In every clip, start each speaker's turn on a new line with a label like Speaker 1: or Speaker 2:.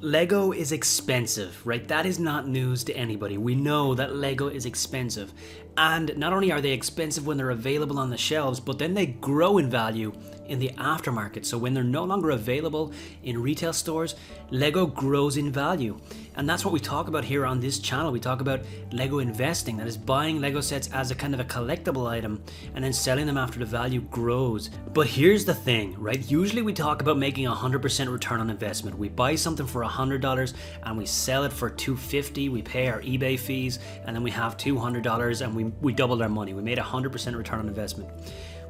Speaker 1: Lego is expensive, right? That is not news to anybody. We know that Lego is expensive. And not only are they expensive when they're available on the shelves, but then they grow in value in the aftermarket. So when they're no longer available in retail stores, Lego grows in value. And that's what we talk about here on this channel. We talk about Lego investing, that is buying Lego sets as a kind of a collectible item and then selling them after the value grows. But here's the thing, right? Usually we talk about making 100% return on investment. We buy something for $100 and we sell it for $250. We pay our eBay fees and then we have $200 and we doubled our money. We made 100% return on investment.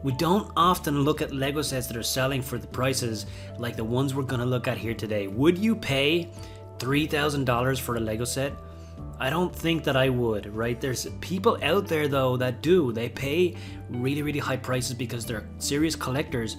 Speaker 1: We don't often look at Lego sets that are selling for the prices like the ones we're gonna look at here today. Would you pay $3,000 for a Lego set? I don't think that I would, right? There's people out there though that do. They pay really, really high prices because they're serious collectors,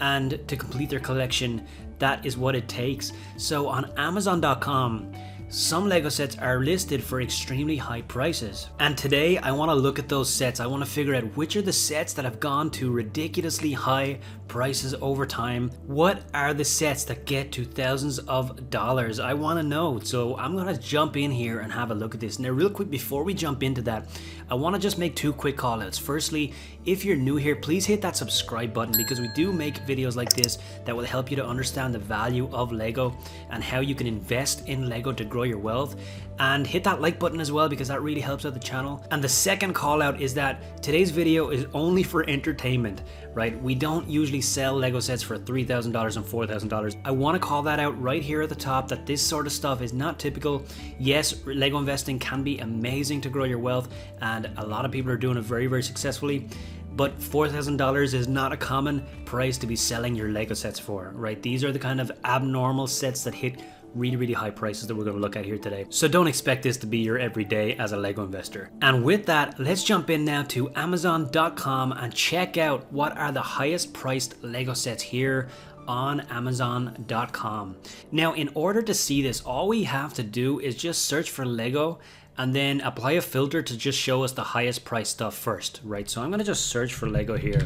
Speaker 1: and to complete their collection, that is what it takes. So on Amazon.com, some Lego sets are listed for extremely high prices. And today I want to look at those sets. I want to figure out which are the sets that have gone to ridiculously high prices over time. What are the sets that get to thousands of dollars? I want to know. So I'm going to jump in here and have a look at this. Now real quick, before we jump into that, I want to just make two quick call outs. Firstly, if you're new here, please hit that subscribe button because we do make videos like this that will help you to understand the value of Lego and how you can invest in Lego to grow your wealth. And hit that like button as well because that really helps out the channel. And the second call out is that today's video is only for entertainment, right? We don't usually sell Lego sets for $3,000 and $4,000. I want to call that out right here at the top, that this sort of stuff is not typical. Yes, Lego investing can be amazing to grow your wealth and a lot of people are doing it very, very successfully. But $4,000 is not a common price to be selling your Lego sets for, right? These are the kind of abnormal sets that hit really, really high prices that we're going to look at here today. So don't expect this to be your everyday as a Lego investor. And with that, let's jump in now to Amazon.com and check out what are the highest priced Lego sets here on Amazon.com. Now, in order to see this, all we have to do is just search for Lego and then apply a filter to just show us the highest price stuff first, right? So I'm going to just search for Lego here.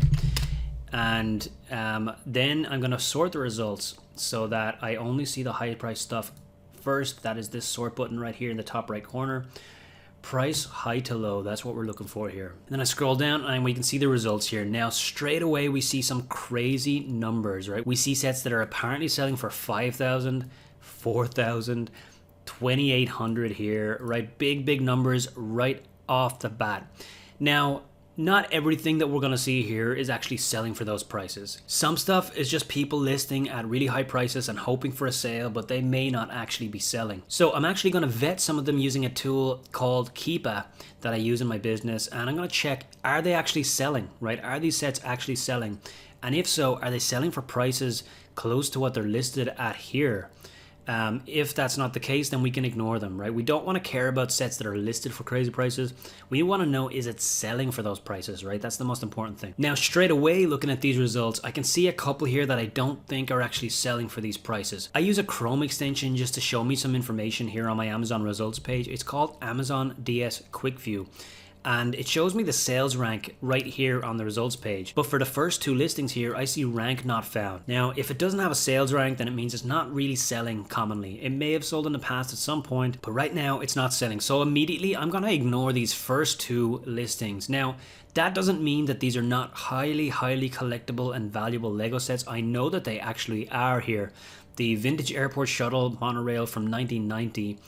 Speaker 1: And then I'm going to sort the results so that I only see the high price stuff first. That is this sort button right here in the top right corner. Price high to low, that's what we're looking for here. And then I scroll down and we can see the results here. Now straight away we see some crazy numbers, right? We see sets that are apparently selling for $5,000, $4,000, $2,800 here, right? Big numbers right off the bat. Now, not everything that we're going to see here is actually selling for those prices. Some stuff is just people listing at really high prices and hoping for a sale, but they may not actually be selling. So I'm actually going to vet some of them using a tool called KEEPA that I use in my business, and I'm going to check, are they actually selling, right? Are these sets actually selling? And if so, are they selling for prices close to what they're listed at here? If that's not the case, then we can ignore them, right? We don't want to care about sets that are listed for crazy prices. We want to know, is it selling for those prices, right? That's the most important thing. Now, straight away, looking at these results, I can see a couple here that I don't think are actually selling for these prices. I use a Chrome extension just to show me some information here on my Amazon results page. It's called Amazon DS Quick View. And it shows me the sales rank right here on the results page. But for the first two listings here, I see rank not found. Now, if it doesn't have a sales rank, then it means it's not really selling commonly. It may have sold in the past at some point, but right now it's not selling. So immediately I'm gonna ignore these first two listings. Now, that doesn't mean that these are not highly collectible and valuable Lego sets. I know that they actually are here. The vintage airport shuttle monorail from 1990.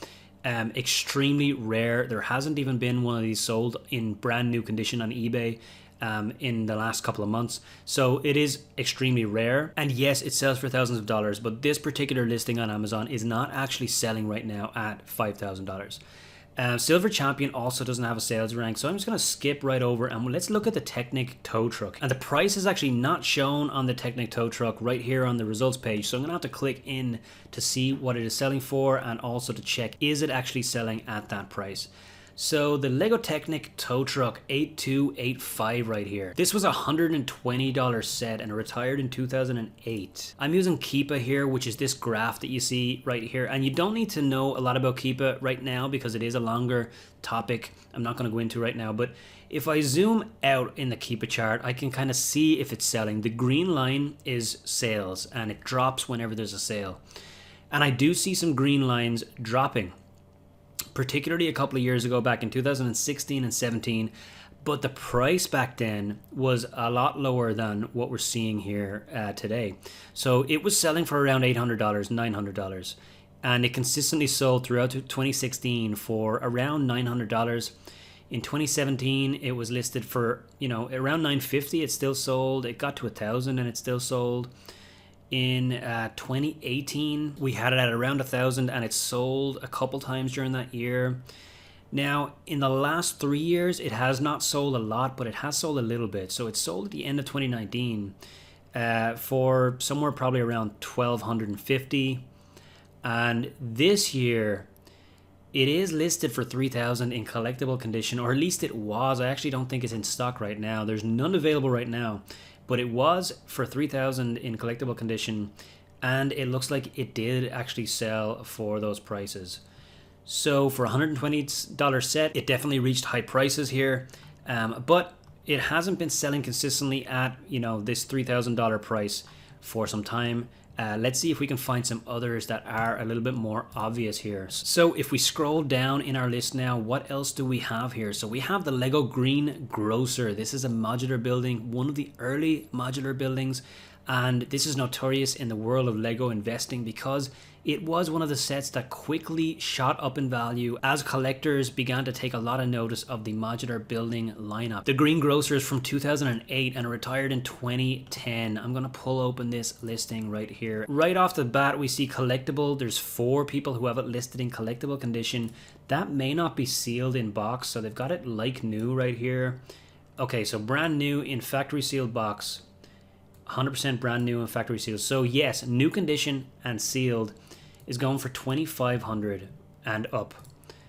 Speaker 1: Extremely rare. There hasn't even been one of these sold in brand new condition on eBay in the last couple of months. So it is extremely rare. And yes, it sells for thousands of dollars, but this particular listing on Amazon is not actually selling right now at $5,000. Silver Champion also doesn't have a sales rank, so I'm just going to skip right over and let's look at the Technic tow truck. And the price is actually not shown on the Technic tow truck right here on the results page, so I'm going to have to click in to see what it is selling for and also to check, is it actually selling at that price. So the Lego Technic tow truck 8285 right here. This was a $120 set and it retired in 2008. I'm using KEEPA here, which is this graph that you see right here. And you don't need to know a lot about KEEPA right now because it is a longer topic I'm not going to go into right now. But if I zoom out in the KEEPA chart, I can kind of see if it's selling. The green line is sales and it drops whenever there's a sale. And I do see some green lines dropping, particularly a couple of years ago, back in 2016 and 17. But the price back then was a lot lower than what we're seeing here today. So it was selling for around $800, $900. And it consistently sold throughout 2016 for around $900. In 2017, it was listed for, around $950. It still sold. It got to $1,000 and it still sold. In 2018, we had it at around $1,000 and it sold a couple times during that year. Now, in the last 3 years, it has not sold a lot, but it has sold a little bit. So it sold at the end of 2019 for somewhere probably around $1,250. And this year, it is listed for $3,000 in collectible condition, or at least it was. I actually don't think it's in stock right now. There's none available right now, but it was for $3,000 in collectible condition, and it looks like it did actually sell for those prices. So for $120 set, it definitely reached high prices here, but it hasn't been selling consistently at this $3,000 price for some time. Let's see if we can find some others that are a little bit more obvious here. So if we scroll down in our list now, what else do we have here? So we have the Lego Green Grocer. This is a modular building, one of the early modular buildings. And this is notorious in the world of Lego investing because it was one of the sets that quickly shot up in value as collectors began to take a lot of notice of the modular building lineup. The Green Grocer is from 2008 and retired in 2010. I'm going to pull open this listing right here. Right off the bat, we see collectible. There's 4 people who have it listed in collectible condition. That may not be sealed in box, so they've got it like new right here. Okay, so brand new in factory sealed box. 100% brand new and factory sealed. So yes, new condition and sealed is going for $2,500 and up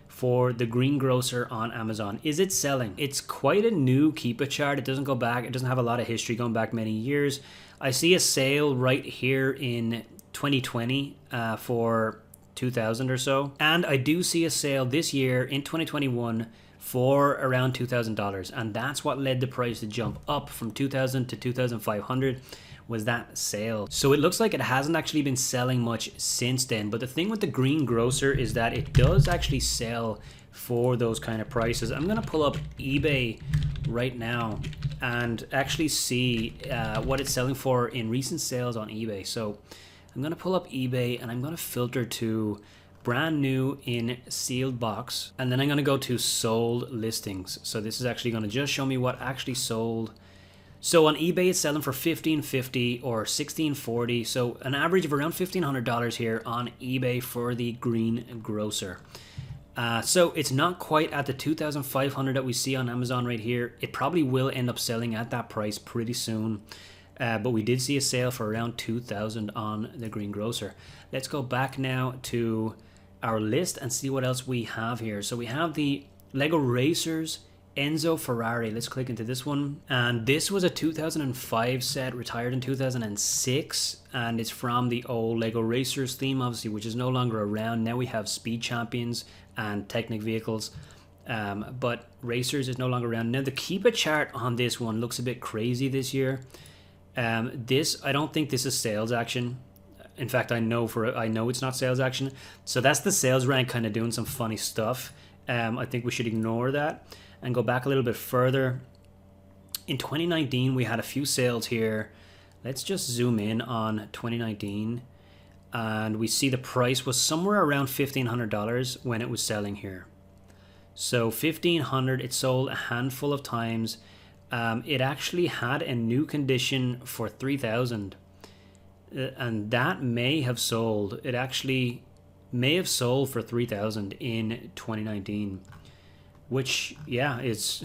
Speaker 1: for the Green Grocer on Amazon. Is it selling? It's quite a new KEEPA chart. It doesn't go back. It doesn't have a lot of history going back many years. I see a sale right here in 2020 for $2,000 or so. And I do see a sale this year in 2021 for around $2,000, and that's what led the price to jump up from $2,000 to $2,500 was that sale. So it looks like it hasn't actually been selling much since then, but the thing with the Green Grocer is that it does actually sell for those kind of prices. I'm gonna pull up eBay right now and actually see what it's selling for in recent sales on eBay. So I'm gonna pull up eBay and I'm gonna filter to brand new in sealed box, and then I'm going to go to sold listings. So this is actually going to just show me what actually sold. So on eBay it's selling for $1,550 or $1,640, so an average of around $1,500 here on eBay for the Green Grocer. So it's not quite at the $2,500 that we see on Amazon right here. It probably will end up selling at that price pretty soon. But we did see a sale for around $2,000 on the Green Grocer. Let's go back now to our list and see what else we have here. So we have the Lego Racers Enzo Ferrari. Let's click into this one. And this was a 2005 set, retired in 2006. And it's from the old Lego Racers theme, obviously, which is no longer around. Now we have Speed Champions and Technic vehicles. But Racers is no longer around. Now the KEEPA chart on this one looks a bit crazy this year. I don't think this is sales action. In fact, I know it's not sales action. So that's the sales rank kind of doing some funny stuff. I think we should ignore that and go back a little bit further. In 2019, we had a few sales here. Let's just zoom in on 2019. And we see the price was somewhere around $1,500 when it was selling here. So $1,500, it sold a handful of times. It actually had a new condition for $3,000. And that may have sold. It actually may have sold for $3,000 in 2019, which it's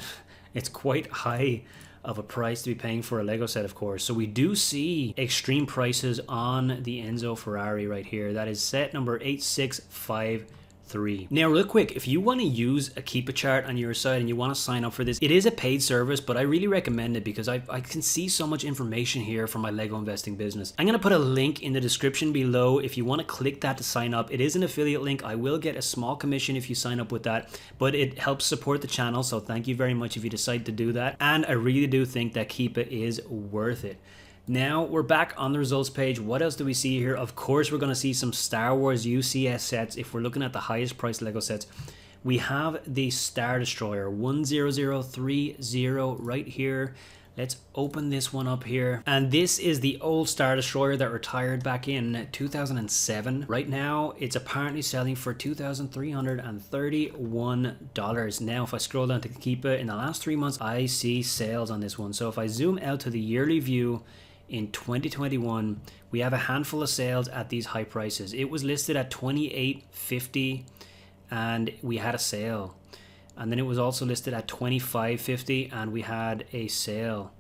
Speaker 1: quite high of a price to be paying for a Lego set, of course. So we do see extreme prices on the Enzo Ferrari right here. That is set number 8653. Now, real quick, if you want to use a KEEPA chart on your site and you want to sign up for this, it is a paid service, but I really recommend it because I can see so much information here for my Lego investing business. I'm going to put a link in the description below if you want to click that to sign up. It is an affiliate link. I will get a small commission if you sign up with that, but it helps support the channel, so thank you very much if you decide to do that. And I really do think that KEEPA is worth it. Now we're back on the results page. What else do we see here? Of course, we're going to see some Star Wars UCS sets. If we're looking at the highest price Lego sets, we have the Star Destroyer 10030 right here. Let's open this one up here. And this is the old Star Destroyer that retired back in 2007. Right now, it's apparently selling for $2,331. Now, if I scroll down to KEEPA, in the last 3 months, I see sales on this one. So if I zoom out to the yearly view, in 2021, we have a handful of sales at these high prices. It was listed at $28.50 and we had a sale. And then it was also listed at $25.50 and we had a sale.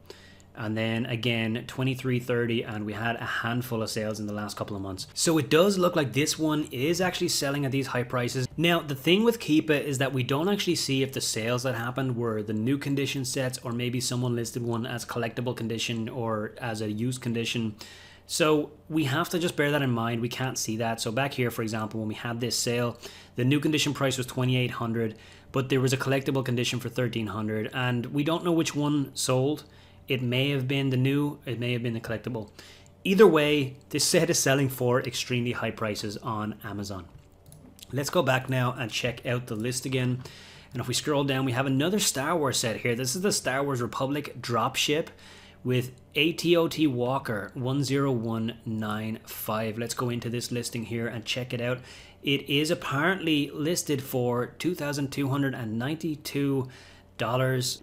Speaker 1: And then again, $23.30 and we had a handful of sales in the last couple of months. So it does look like this one is actually selling at these high prices. Now, the thing with KEEPA is that we don't actually see if the sales that happened were the new condition sets or maybe someone listed one as collectible condition or as a used condition. So we have to just bear that in mind. We can't see that. So back here, for example, when we had this sale, the new condition price was $2,800, but there was a collectible condition for $1,300, and we don't know which one sold. It may have been the new, it may have been the collectible. Either way, this set is selling for extremely high prices on Amazon. Let's go back now and check out the list again. And if we scroll down, we have another Star Wars set here. This is the Star Wars Republic dropship with ATOT Walker 10195. Let's go into this listing here and check it out. It is apparently listed for $2,292.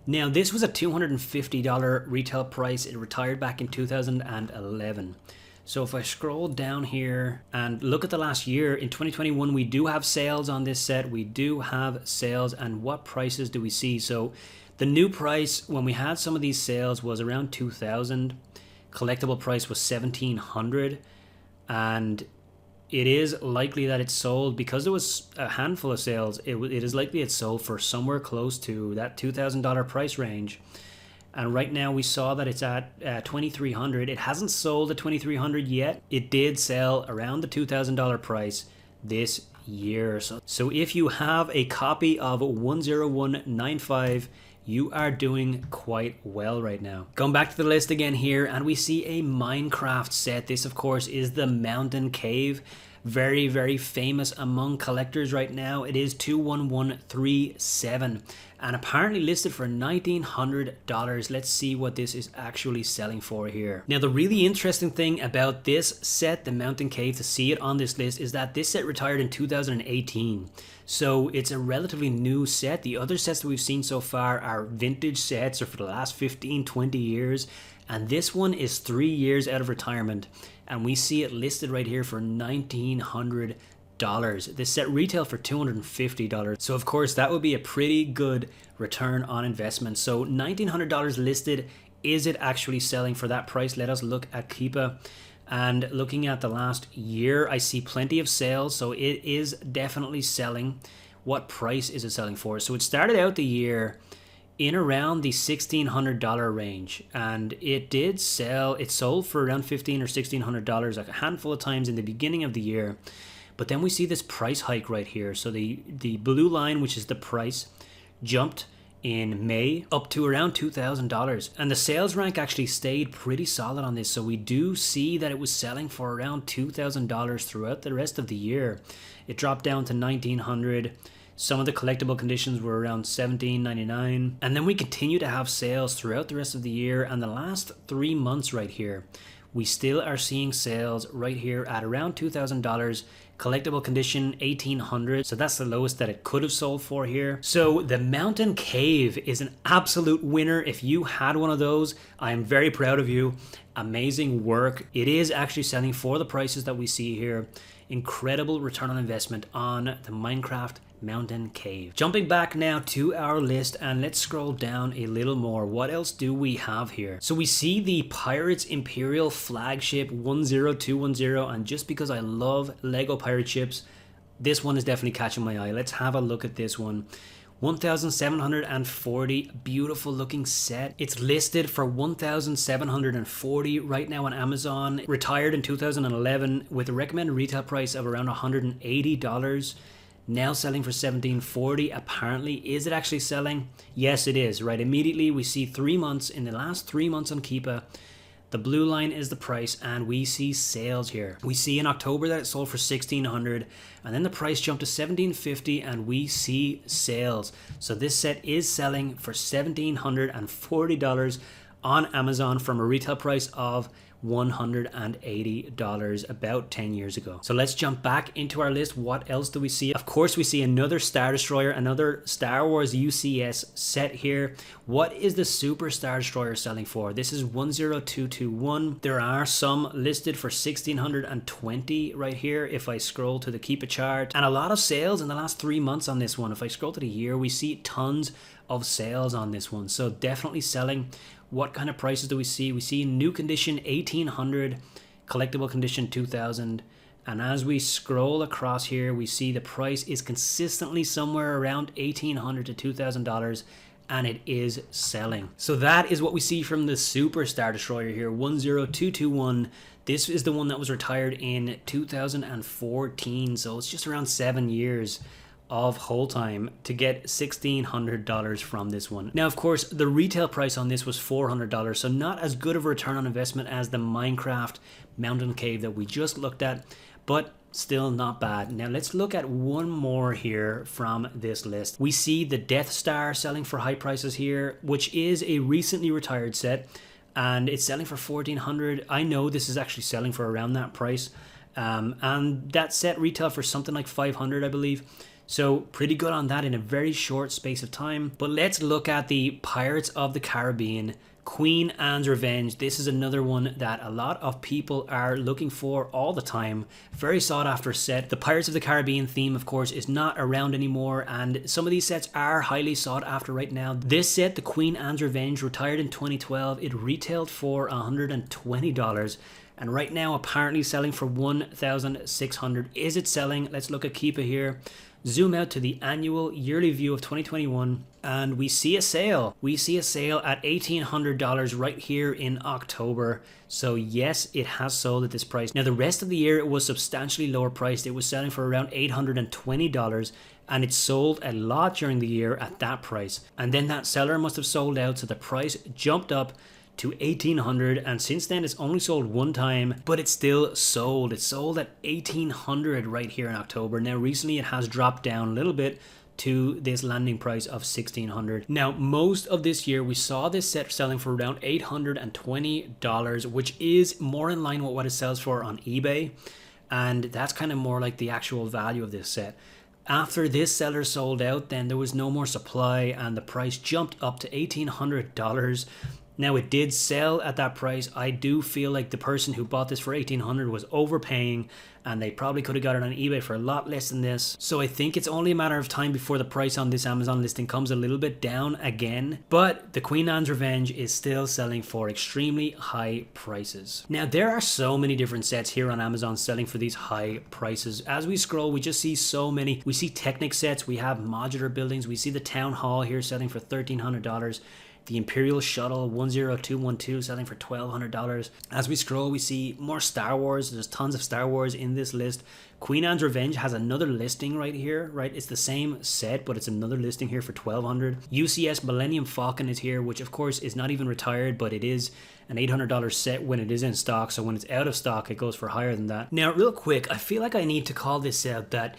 Speaker 1: Now, this was a $250 retail price. It retired back in 2011. So if I scroll down here and look at the last year, in 2021, we do have sales on this set. We do have sales, and what prices do we see? So the new price when we had some of these sales was around $2,000. Collectible price was $1,700, and it is likely that it's sold because there was a handful of sales. It is likely it's sold for somewhere close to that $2,000 price range. And right now we saw that it's at $2,300. It hasn't sold at $2,300 yet. It did sell around the $2,000 price this year. So if you have a copy of 10195, you are doing quite well right now. Going back to the list again here, and we see a Minecraft set. This, of course, is the Mountain Cave. Very, very famous among collectors right now. It is 21137 and apparently listed for $1,900. Let's see what this is actually selling for here. Now, the really interesting thing about this set, the Mountain Cave, to see it on this list, is that this set retired in 2018. So it's a relatively new set. The other sets that we've seen so far are vintage sets or for the last 15, 20 years. And this one is 3 years out of retirement. And we see it listed right here for $1,900. This set retail for $250. So of course that would be a pretty good return on investment. So $1,900 listed. Is it actually selling for that price? Let us look at KEEPA. And looking at the last year, I see plenty of sales. So it is definitely selling. What price is it selling for? So it started out the year in around the $1,600 range, and it did sell. It sold for around $1,500 or $1,600 a handful of times in the beginning of the year. But then we see this price hike right here. So the blue line, which is the price, jumped in May up to around $2,000, and the sales rank actually stayed pretty solid on this. So we do see that it was selling for around $2,000 throughout the rest of the year. It dropped down to $1,900. Some of the collectible conditions were around $17.99. And then we continue to have sales throughout the rest of the year. And the last 3 months right here, we still are seeing sales right here at around $2,000. Collectible condition $1,800. So that's the lowest that it could have sold for here. So the Mountain Cave is an absolute winner. If you had one of those, I am very proud of you. Amazing work. It is actually selling for the prices that we see here. Incredible return on investment on the Minecraft Mountain Cave. Jumping back now to our list, and let's scroll down a little more. What else do we have here? So we see the Pirates Imperial Flagship 10210, and just because I love Lego pirate ships, this one is definitely catching my eye. Let's have a look at this one. 1,740, beautiful looking set. It's listed for 1,740 right now on Amazon. Retired in 2011 with a recommended retail price of around $180. Now selling for $1,740. Apparently, is it actually selling? Yes, it is. Right, immediately we see 3 months. In the last 3 months on KEEPA, The blue line is the price, and we see sales here. We see in October that it sold for $1,600, and then the price jumped to $1,750, and we see sales. So this set is selling for $1,740 on Amazon from a retail price of $180 about 10 years ago. So let's jump back into our list. What else do we see? Of course, we see another Star Destroyer, another Star Wars UCS set here. What is the Super Star Destroyer selling for? This is 10221. There are some listed for 1,620 right here if I scroll to the KEEPA chart. And a lot of sales in the last 3 months on this one. If I scroll to the year, we see tons of sales on this one. So definitely selling. What kind of prices do we see? We see new condition 1,800, collectible condition 2,000. And as we scroll across here, we see the price is consistently somewhere around $1,800 to $2,000, and it is selling. So that is what we see from the Super Star Destroyer here, 10221. This is the one that was retired in 2014, so it's just around 7 years of hold time to get $1,600 from this one. Now, of course, the retail price on this was $400, so not as good of a return on investment as the Minecraft Mountain Cave that we just looked at, but still not bad. Now let's look at one more here from this list. We see the Death Star selling for high prices here, which is a recently retired set, and it's selling for $1,400. I know this is actually selling for around that price, and that set retail for something like $500, I believe. So pretty good on that in a very short space of time. But let's look at the Pirates of the Caribbean Queen Anne's Revenge. This is another one that a lot of people are looking for all the time. Very sought after set. The Pirates of the Caribbean theme, of course, is not around anymore, and some of these sets are highly sought after right now. This set, the Queen Anne's Revenge, retired in 2012. It retailed for $120. And right now apparently selling for $1,600. Is it selling? Let's look at KEEPA here. Zoom out to the annual yearly view of 2021, and we see a sale. We see a sale at $1,800 right here in October. So yes, it has sold at this price. Now the rest of the year it was substantially lower priced. It was selling for around $820, and it sold a lot during the year at that price. And then that seller must have sold out, so the price jumped up to $1,800, and since then it's only sold one time, but it's still sold. It sold at $1,800 right here in October. Now recently it has dropped down a little bit to this landing price of $1,600. Now most of this year we saw this set selling for around $820, which is more in line with what it sells for on eBay, and that's kind of more like the actual value of this set. After this seller sold out, then there was no more supply and the price jumped up to $1,800. Now it did sell at that price. I do feel like the person who bought this for $1,800 was overpaying, and they probably could have got it on eBay for a lot less than this. So I think it's only a matter of time before the price on this Amazon listing comes a little bit down again. But the Queen Anne's Revenge is still selling for extremely high prices. Now there are so many different sets here on Amazon selling for these high prices. As we scroll, we just see so many. We see Technic sets, we have modular buildings, we see the Town Hall here selling for $1,300. The Imperial Shuttle 10212 selling for $1,200. As we scroll, we see more Star Wars. There's tons of Star Wars in this list. Queen Anne's Revenge has another listing right here, right? It's the same set, but it's another listing here for $1,200. UCS Millennium Falcon is here, which of course is not even retired, but it is an $800 set when it is in stock. So when it's out of stock, it goes for higher than that. Now, real quick, I feel like I need to call this out that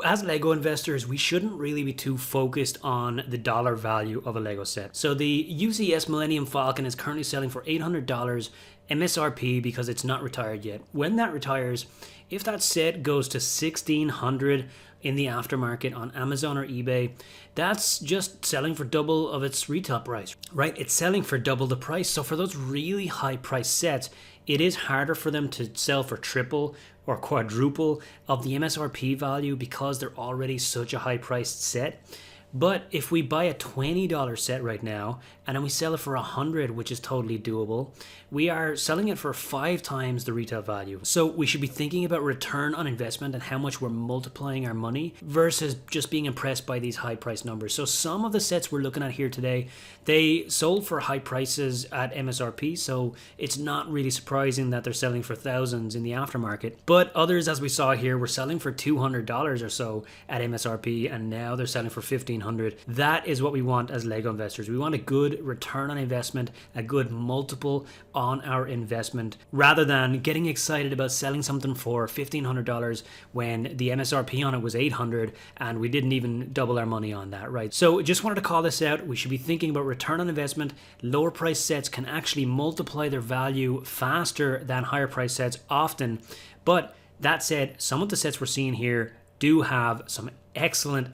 Speaker 1: as Lego investors, we shouldn't really be too focused on the dollar value of a Lego set. So the UCS Millennium Falcon is currently selling for $800 MSRP because it's not retired yet. When that retires, if that set goes to $1,600 in the aftermarket on Amazon or eBay, that's just selling for double of its retail price, right? It's selling for double the price. So for those really high price sets, it is harder for them to sell for triple or quadruple of the MSRP value because they're already such a high priced set. But if we buy a $20 set right now and then we sell it for $100, which is totally doable, we are selling it for 5 times the retail value. So we should be thinking about return on investment and how much we're multiplying our money versus just being impressed by these high price numbers. So some of the sets we're looking at here today, they sold for high prices at MSRP, so it's not really surprising that they're selling for thousands in the aftermarket. But others, as we saw here, were selling for $200 or so at MSRP, and now they're selling for $1,500. $1,500. That is what we want as Lego investors. We want a good return on investment, a good multiple on our investment, rather than getting excited about selling something for $1,500 when the MSRP on it was $800 and we didn't even double our money on that, right? So just wanted to call this out. We should be thinking about return on investment. Lower price sets can actually multiply their value faster than higher price sets often. But that said, some of the sets we're seeing here do have some excellent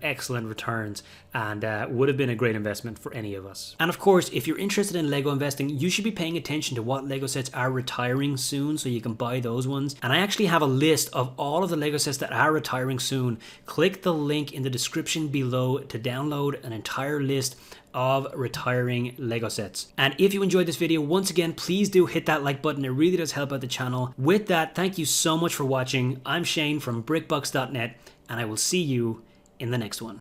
Speaker 1: returns and would have been a great investment for any of us. And of course, if you're interested in Lego investing, you should be paying attention to what Lego sets are retiring soon so you can buy those ones. And I actually have a list of all of the Lego sets that are retiring soon. Click the link in the description below to download an entire list of retiring Lego sets. And if you enjoyed this video, once again, please do hit that like button. It really does help out the channel. With that, thank you so much for watching. I'm Shane from brickbucks.net, and I will see you in the next one.